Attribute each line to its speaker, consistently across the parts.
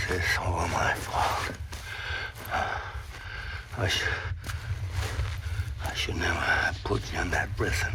Speaker 1: This is all my fault. I should never have put you in that prison.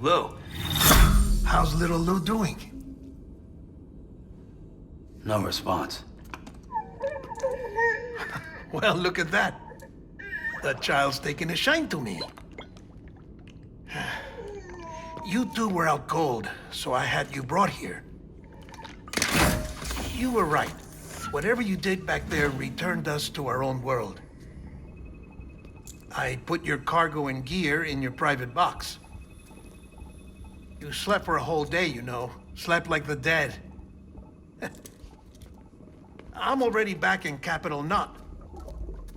Speaker 2: Lou. How's little Lou doing?
Speaker 1: No response.
Speaker 2: Well, look at that. The child's taking a shine to me. You two were out cold, so I had you brought here. You were right. Whatever you did back there returned us to our own world. I put your cargo and gear in your private box. You slept for a whole day, you know. Slept like the dead. I'm already back in Capital Knot.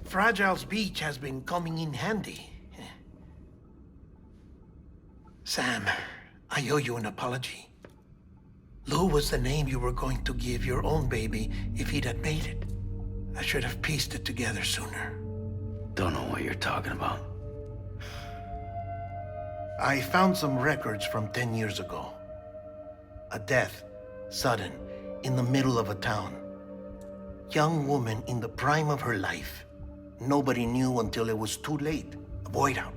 Speaker 2: Fragile's beach has been coming in handy. Sam, I owe you an apology. Lou was the name you were going to give your own baby if he'd had made it. I should have pieced it together sooner.
Speaker 1: Don't know what you're talking about.
Speaker 2: I found some records from 10 years ago. A death, sudden, in the middle of a town. Young woman in the prime of her life. Nobody knew until it was too late. A void out.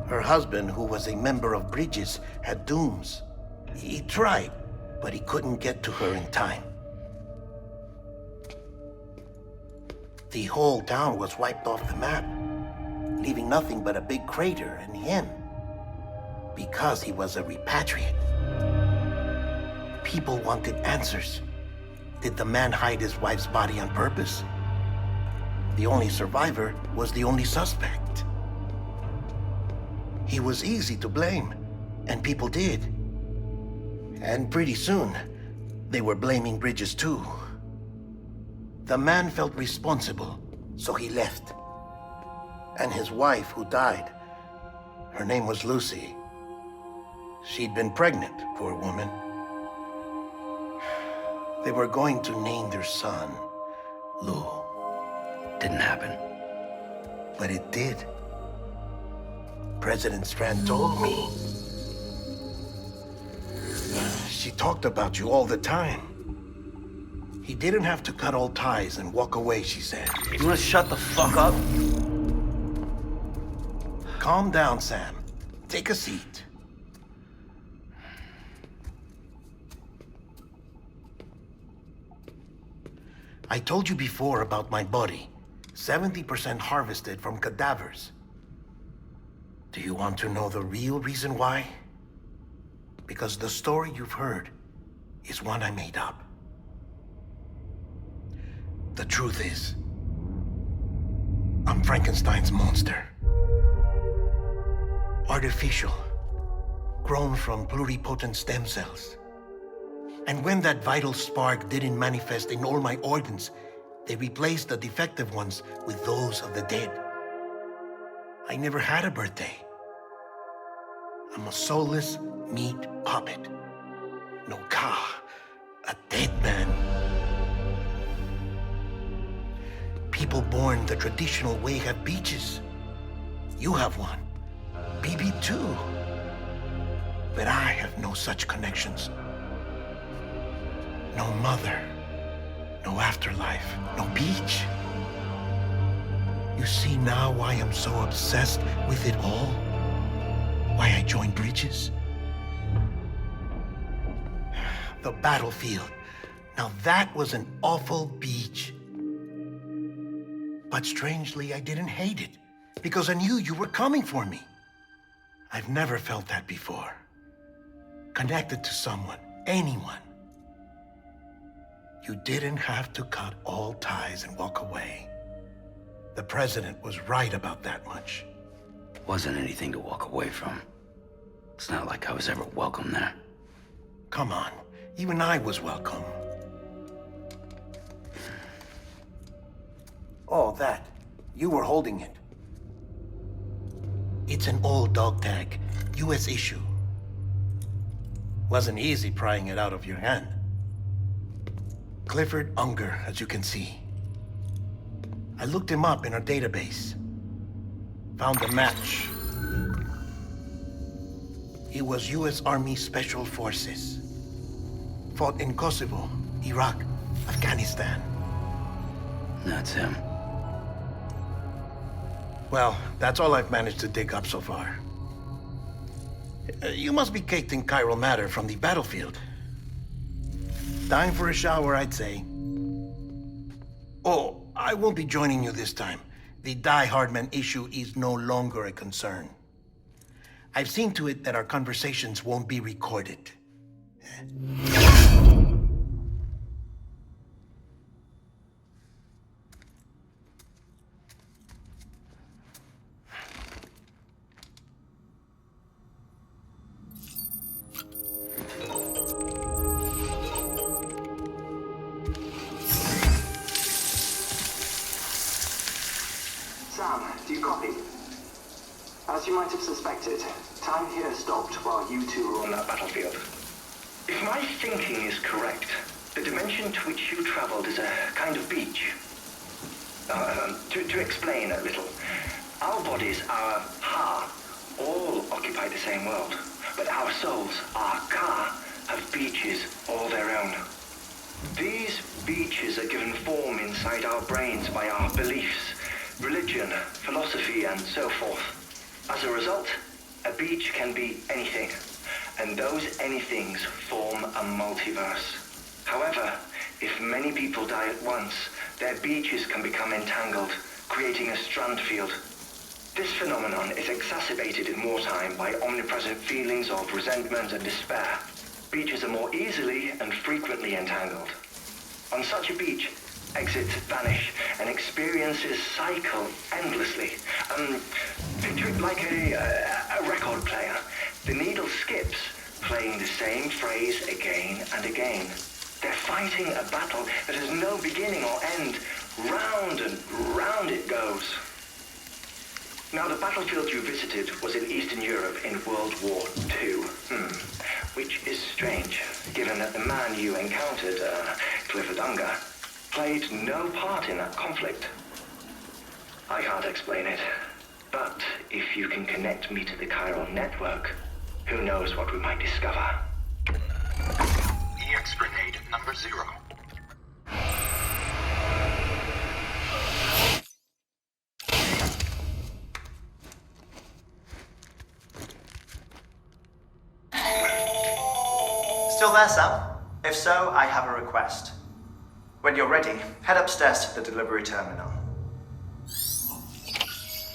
Speaker 2: Her husband, who was a member of Bridges, had dooms. He tried, but he couldn't get to her in time. The whole town was wiped off the map, leaving nothing but a big crater and him, because he was a repatriate. People wanted answers. Did the man hide his wife's body on purpose? The only survivor was the only suspect. He was easy to blame, and people did. And pretty soon, they were blaming Bridges too. The man felt responsible, so he left. And his wife, who died, her name was Lucy. She'd been pregnant, poor woman. They were going to name their son Lou.
Speaker 1: Didn't happen.
Speaker 2: But it did. President Strand told me. She talked about you all the time. He didn't have to cut all ties and walk away, she said.
Speaker 1: You wanna shut the fuck up?
Speaker 2: Calm down, Sam. Take a seat. I told you before about my body. 70% harvested from cadavers. Do you want to know the real reason why? Because the story you've heard is one I made up. The truth is, I'm Frankenstein's monster. Artificial, grown from pluripotent stem cells. And when that vital spark didn't manifest in all my organs, they replaced the defective ones with those of the dead. I never had a birthday. I'm a soulless meat puppet. No car, a dead man. People born the traditional way have beaches. You have one. BB too. But I have no such connections. No mother, no afterlife, no beach. You see now why I'm so obsessed with it all? Why I joined Bridges? The battlefield. Now that was an awful beach. But strangely, I didn't hate it, because I knew you were coming for me. I've never felt that before. Connected to someone, anyone. You didn't have to cut all ties and walk away. The president was right about that much.
Speaker 1: Wasn't anything to walk away from. It's not like I was ever welcome there.
Speaker 2: Come on, even I was welcome. Oh, that. You were holding it. It's an old dog tag, US issue. Wasn't easy prying it out of your hand. Clifford Unger, as you can see. I looked him up in our database. Found a match. He was US Army Special Forces. Fought in Kosovo, Iraq, Afghanistan.
Speaker 1: That's him.
Speaker 2: Well, that's all I've managed to dig up so far. You must be caked in chiral matter from the battlefield. Time for a shower, I'd say. Oh, I won't be joining you this time. The Die Hardman issue is no longer a concern. I've seen to it that our conversations won't be recorded.
Speaker 3: Sam, do you copy? As you might have suspected, time here stopped while you two were on that battlefield.
Speaker 4: If my thinking is correct, the dimension to which you traveled is a kind of beach. To explain a little, our bodies, our ha, all occupy the same world, but our souls, our ka, have beaches all their own. These beaches are given form inside our brains by our beliefs, religion, philosophy, and so forth. As a result, a beach can be anything, and those anythings form a multiverse. However, if many people die at once, their beaches can become entangled, creating a strand field. This phenomenon is exacerbated in wartime by omnipresent feelings of resentment and despair. Beaches are more easily and frequently entangled. On such a beach, exits vanish and experiences cycle endlessly. Picture it like a record player. The needle skips, playing the same phrase again and again. They're fighting a battle that has no beginning or end. Round and round it goes. Now, the battlefield you visited was in Eastern Europe in World War II. Which is strange, given that the man you encountered, Clifford Unger, played no part in that conflict. I can't explain it, but if you can connect me to the chiral network, who knows what we might discover.
Speaker 5: EX grenade number 0. Still there, Sam? If so, I have a request. When you're ready, head upstairs to the delivery terminal.